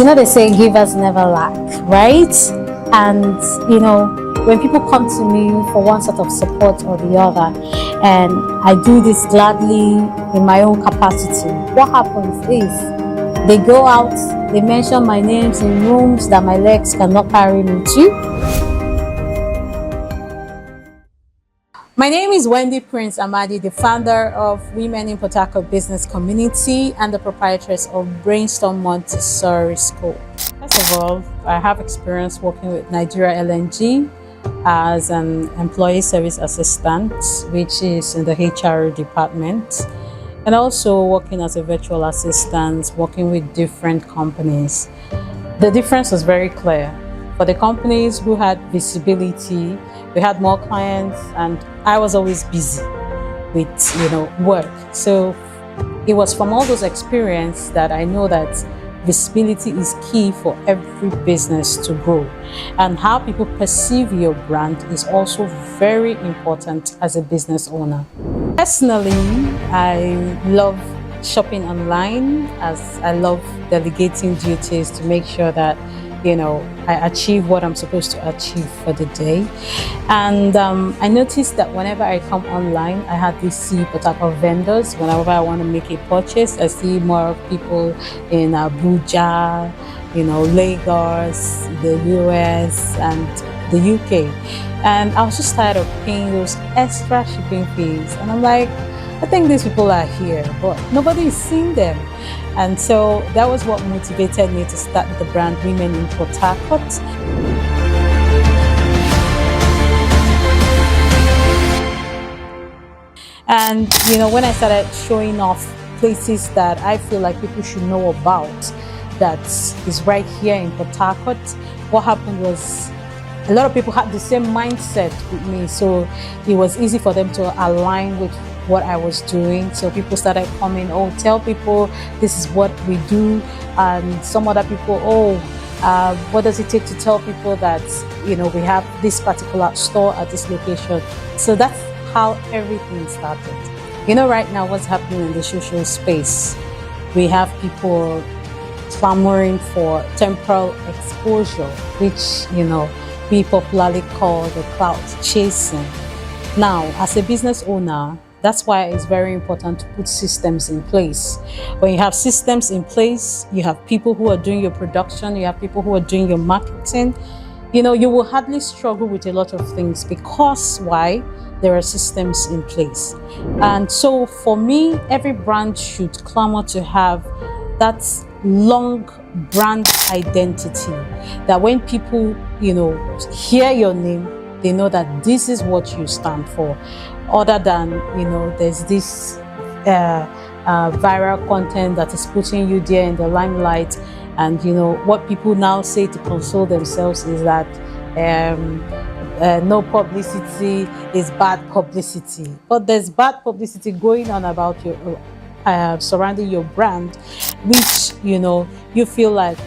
They say givers never lack, right? And when people come to me for one sort of support or the other, and I do this gladly in my own capacity, what happens is they go out, they mention my names in rooms that my legs cannot carry me to. My name is Wendy Prince Amadi, the founder of Women in Port Harcourt Business Community and the proprietress of Brainstorm Montessori School. First of all, I have experience working with Nigeria LNG as an employee service assistant, which is in the HR department, and also working as a virtual assistant, working with different companies. The difference was very clear. For the companies who had visibility, we had more clients, and I was always busy with work. So it was from all those experiences that I know that visibility is key for every business to grow, and how people perceive your brand is also very important as a business owner. Personally, I love shopping online, as I love delegating duties to make sure that I achieve what I'm supposed to achieve for the day. And I noticed that whenever I come online, I hardly see Port Harcourt vendors. Whenever I want to make a purchase, I see more people in Abuja, Lagos, the US, and the UK. And I was just tired of paying those extra shipping fees. And I'm like, I think these people are here, but nobody is seeing them. And so that was what motivated me to start the brand Women in Port Harcourt. And when I started showing off places that I feel like people should know about, that is right here in Port Harcourt, what happened was a lot of people had the same mindset with me, so it was easy for them to align with what I was doing. So people started coming, tell people this is what we do, and some other people, what does it take to tell people that we have this particular store at this location. So that's how everything started. Right now what's happening in the social space, we have people clamoring for temporal exposure, which we popularly call the clout chasing. Now, as a business owner, that's why it's very important to put systems in place. When you have systems in place, you have people who are doing your production, you have people who are doing your marketing, you will hardly struggle with a lot of things, because why? There are systems in place. And so for me, every brand should clamor to have that long brand identity, that when people hear your name, they know that this is what you stand for, other than there's this viral content that is putting you there in the limelight. And what people now say to console themselves is that no publicity is bad publicity. But there's bad publicity going on about your surrounding your brand, which you feel like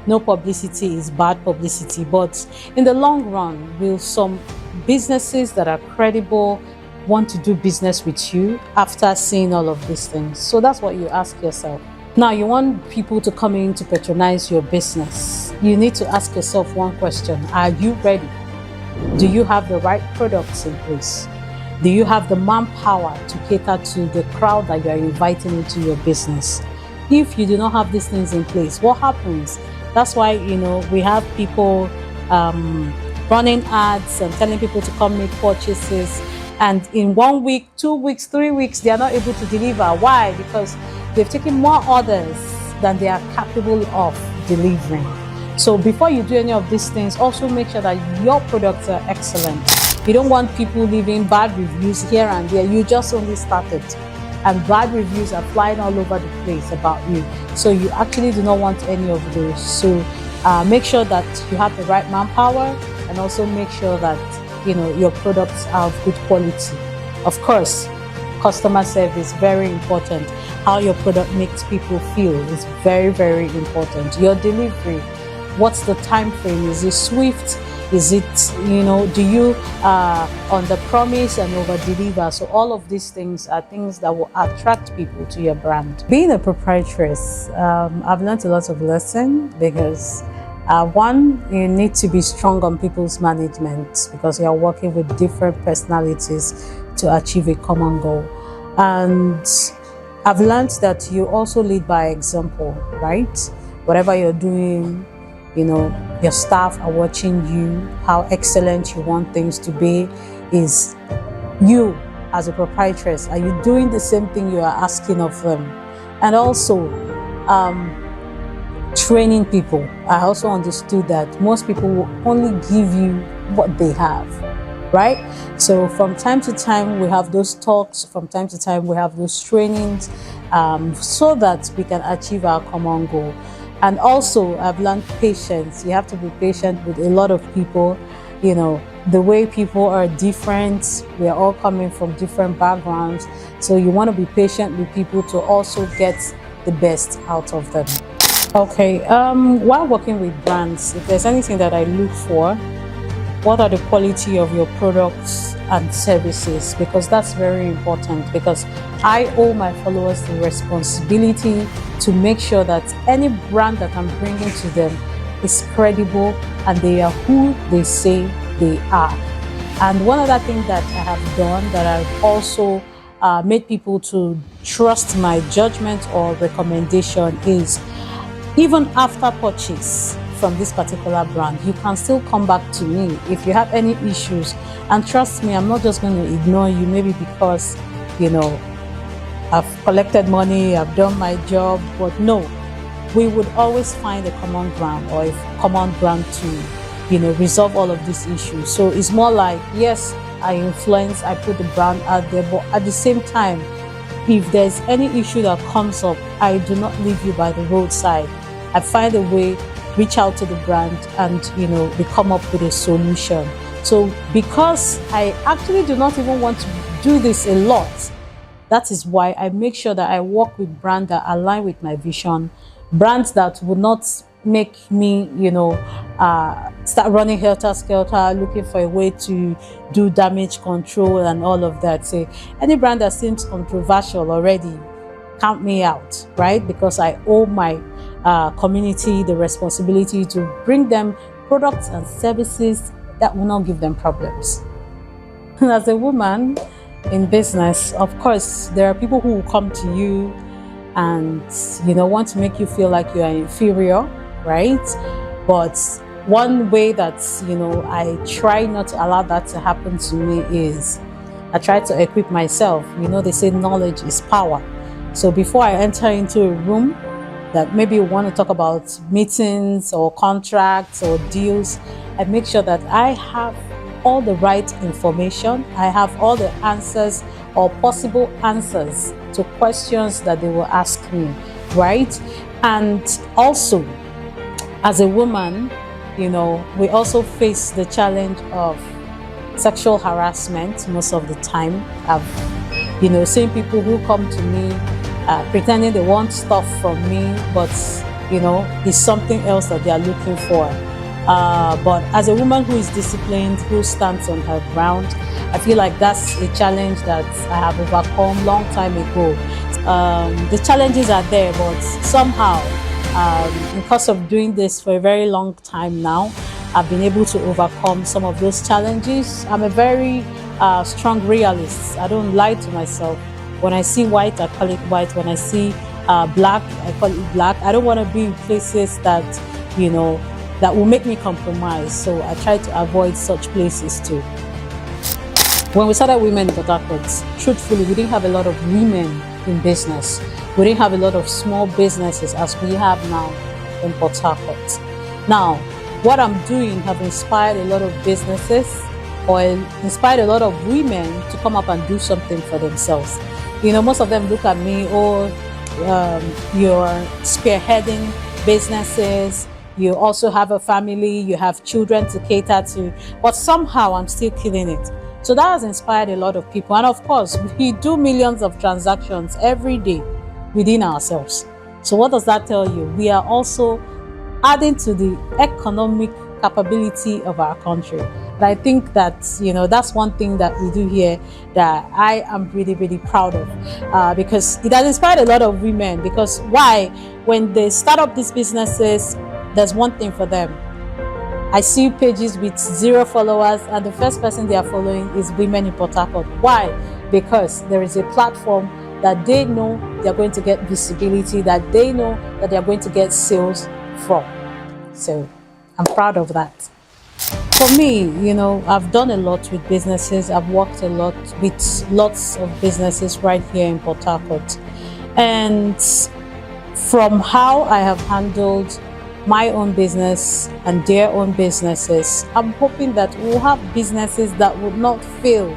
no publicity is bad publicity. But in the long run, will some businesses that are credible want to do business with you after seeing all of these things? So that's what you ask yourself. Now, you want people to come in to patronize your business. You need to ask yourself one question: are you ready? Do you have the right products in place? Do you have the manpower to cater to the crowd that you are inviting into your business? If you do not have these things in place, what happens? That's why we have people running ads and telling people to come make purchases, and in 1 week, 2 weeks, 3 weeks, they are not able to deliver. Why? Because they've taken more orders than they are capable of delivering. So before you do any of these things, also make sure that your products are excellent. You don't want people leaving bad reviews here and there. You just only started, and bad reviews are flying all over the place about you. So you actually do not want any of those. So make sure that you have the right manpower, and also make sure that your products are of good quality. Of course, customer service, very important. How your product makes people feel is very, very important. Your delivery, what's the time frame? Is it swift? Is it, do you under promise and over deliver? So all of these things are things that will attract people to your brand. Being a proprietress, I've learned a lot of lessons because one, you need to be strong on people's management because you are working with different personalities to achieve a common goal. And I've learned that you also lead by example, right? Whatever you're doing, your staff are watching you, how excellent you want things to be. Is you as a proprietress, are you doing the same thing you are asking of them? And also, training people. I also understood that most people will only give you what they have, right? So from time to time, we have those talks. From time to time, we have those trainings so that we can achieve our common goal. And also, I've learned patience. You have to be patient with a lot of people. The way people are different. We are all coming from different backgrounds. So you want to be patient with people to also get the best out of them. Okay, while working with brands, if there's anything that I look for, what are the quality of your products and services? Because that's very important, because I owe my followers the responsibility to make sure that any brand that I'm bringing to them is credible and they are who they say they are. And one other thing that I have done that I've also made people to trust my judgment or recommendation is, even after purchase from this particular brand, you can still come back to me if you have any issues. And trust me, I'm not just going to ignore you, maybe because, I've collected money, I've done my job, but no, we would always find a common ground or a common ground to, resolve all of these issues. So it's more like, yes, I influence, I put the brand out there, but at the same time, if there's any issue that comes up, I do not leave you by the roadside. I find a way, reach out to the brand, and we come up with a solution. So because I actually do not even want to do this a lot, that is why I make sure that I work with brands that align with my vision, brands that would not make me, start running helter-skelter, looking for a way to do damage control and all of that. So any brand that seems controversial already, count me out, right? Because I owe my community the responsibility to bring them products and services that will not give them problems. As a woman in business, of course, there are people who will come to you and want to make you feel like you are inferior, right? But one way that I try not to allow that to happen to me is I try to equip myself. They say knowledge is power. So before I enter into a room that maybe you want to talk about meetings or contracts or deals, I make sure that I have all the right information. I have all the answers or possible answers to questions that they will ask me, right? And also, as a woman, we also face the challenge of sexual harassment most of the time. I've, seen people who come to me pretending they want stuff from me, but it's something else that they are looking for. But as a woman who is disciplined, who stands on her ground, I feel like that's a challenge that I have overcome long time ago. The challenges are there, but somehow, because of doing this for a very long time now, I've been able to overcome some of those challenges. I'm a very strong realist. I don't lie to myself. When I see white, I call it white. When I see black, I call it black. I don't want to be in places that, that will make me compromise. So I try to avoid such places too. When we started Women in Port Harcourt, truthfully, we didn't have a lot of women in business. We didn't have a lot of small businesses as we have now in Port Harcourt. Now, what I'm doing have inspired a lot of businesses or inspired a lot of women to come up and do something for themselves. Most of them look at me, you're spearheading businesses, you also have a family, you have children to cater to, but somehow I'm still killing it. So that has inspired a lot of people. And of course, we do millions of transactions every day within ourselves. So what does that tell you? We are also adding to the economic capability of our country. And I think that, that's one thing that we do here that I am really, really proud of, because it has inspired a lot of women. Because why? When they start up these businesses, there's one thing for them. I see pages with 0 followers, and the first person they are following is women in Port Harcourt. Why? Because there is a platform that they know they're going to get visibility, that they know that they're going to get sales from. So I'm proud of that. For me, I've done a lot with businesses. I've worked a lot with lots of businesses right here in Port Harcourt. And from how I have handled my own business and their own businesses, I'm hoping that we'll have businesses that will not fail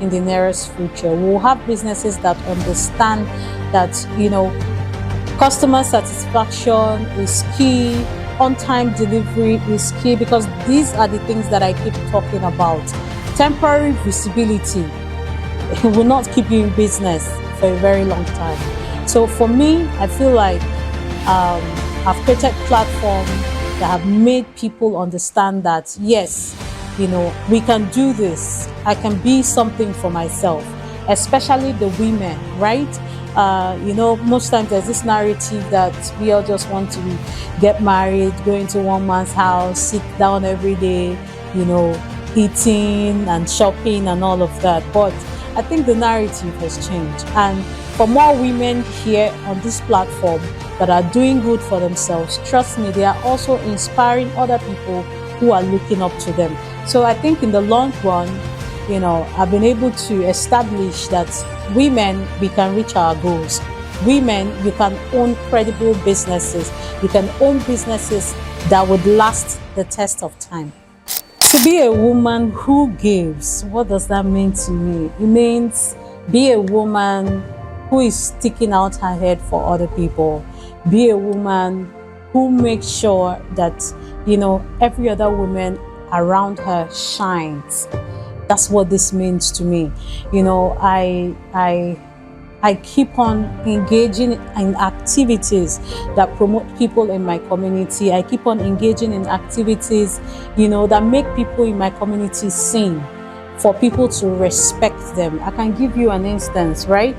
in the nearest future. We'll have businesses that understand that, customer satisfaction is key, on-time delivery is key, because these are the things that I keep talking about. Temporary visibility will not keep you in business for a very long time. So for me, I feel like I've created platforms that have made people understand that, yes, we can do this. I can be something for myself, especially the women, right? Most times there's this narrative that we all just want to get married, go into one man's house, sit down every day, eating and shopping and all of that. But I think the narrative has changed. And for more women here on this platform that are doing good for themselves, trust me, they are also inspiring other people who are looking up to them. So I think in the long run, I've been able to establish that women, we can reach our goals. Women, you can own credible businesses. You can own businesses that would last the test of time. To be a woman who gives, what does that mean to me? It means be a woman who is sticking out her head for other people. Be a woman who makes sure that, every other woman around her shines. That's what this means to me. I keep on engaging in activities that promote people in my community. I keep on engaging in activities, that make people in my community sing, for people to respect them. I can give you an instance, right?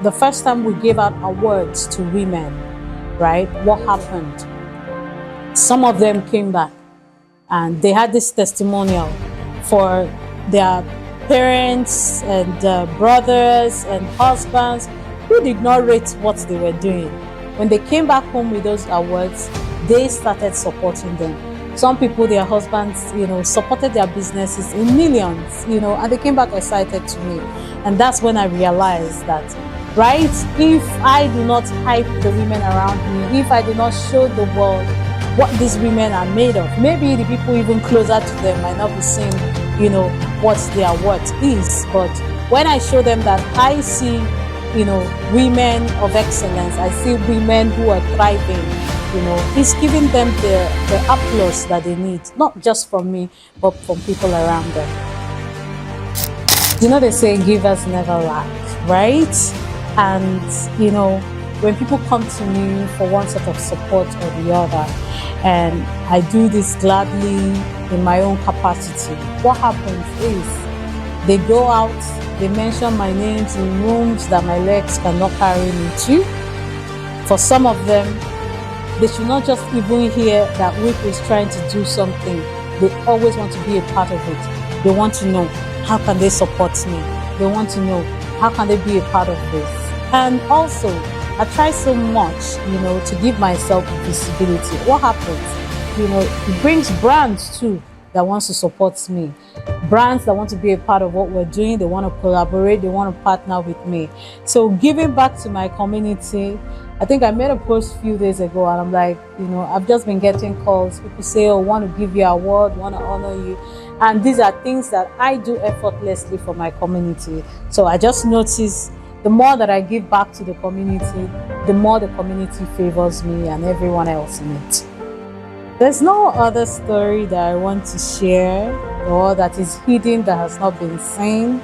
The first time we gave out awards to women, right? What happened? Some of them came back and they had this testimonial for their parents and brothers and husbands who did not rate what they were doing. When they came back home with those awards, they started supporting them. Some people, their husbands, supported their businesses in millions, and they came back excited to me. And that's when I realized that, right, if I do not hype the women around me, if I do not show the world what these women are made of, maybe the people even closer to them might not be seeing, what their worth is. But when I show them that I see, women of excellence, I see women who are thriving, it's giving them the applause that they need, not just from me, but from people around them. They say givers never lack, right? And, when people come to me for one sort of support or the other, and I do this gladly in my own capacity, what happens is they go out, they mention my names in rooms that my legs cannot carry me to. For some of them, they should not just even hear that WIP is trying to do something. They always want to be a part of it. They want to know, how can they support me? They want to know, how can they be a part of this? And also, I try so much, to give myself visibility. What happens? It brings brands too that wants to support me. Brands that want to be a part of what we're doing, they want to collaborate, they want to partner with me. So giving back to my community, I think I made a post a few days ago and I'm like, I've just been getting calls. People say, oh, want to give you an award, want to honor you. And these are things that I do effortlessly for my community. So I just noticed the more that I give back to the community, the more the community favors me and everyone else in it. There's no other story that I want to share or that is hidden, that has not been seen.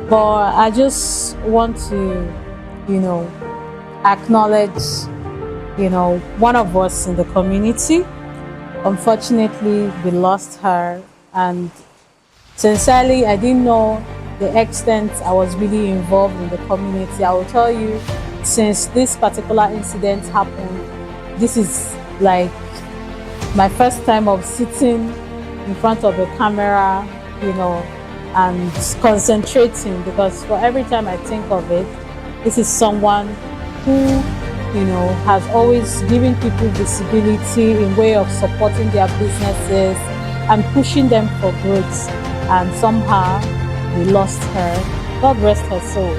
But I just want to, acknowledge, one of us in the community. Unfortunately, we lost her, and sincerely, I didn't know the extent I was really involved in the community. I will tell you, since this particular incident happened, this is like my first time of sitting in front of a camera, and concentrating, because for every time I think of it, this is someone who, has always given people visibility in way of supporting their businesses and pushing them for growth. And somehow we lost her. God rest her soul.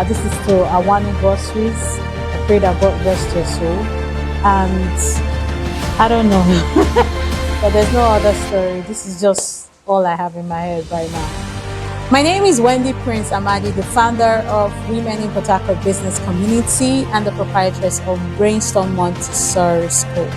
This is to Awani Groceries. I pray that God rest your soul. And I don't know, but there's no other story. This is just all I have in my head right now. My name is Wendy Prince Amadi, the founder of Women in Port Harcourt Business Community and the proprietress of Brainstorm Montessori School.